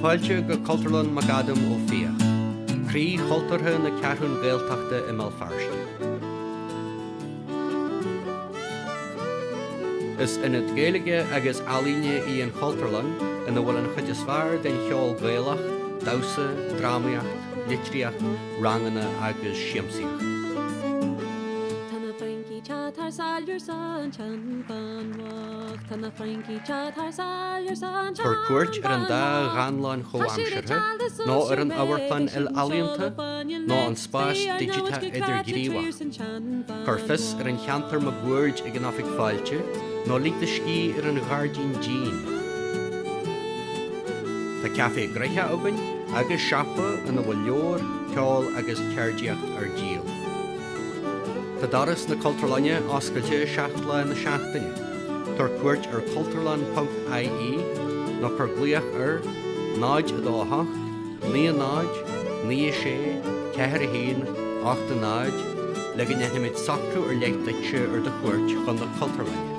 Fáilte go Cultúrlann McAdam Ó Fiaich, Crí Chultúrtha na ceathrún Gaeltachta imeall Feirste. Is ionad Gaeilge agus ealaíne í an Cultúrlann ina bhfuil an chuid is fearr den cheol Ghaeilge, damhsa, drámaíocht, litríocht, ranganna agus siamsaíocht. Tar cuairt ar an dá ghanláin chomhamsirthe, nó ar an ábharchlainn ealaíonta, nó an spás digita idir gríomhacht. Car fis ar an cheantar mo bhuaird ag an oifig fáilte, nó líta scí ar an ghardín dín. Tá cafe greithe obain agus seapa ina bhfuil leor, ceol agus ceardíocht ar díal. Tá daras na Cultúrlanne oscailte seachtla na seachtaine. Tar cuairt ar cultúrlann.ie nó car gluach ar 928 9 9 4 8 9 le gine imid sacrú ar leigh deitse ar de chuairt chun na Cultúrlanne.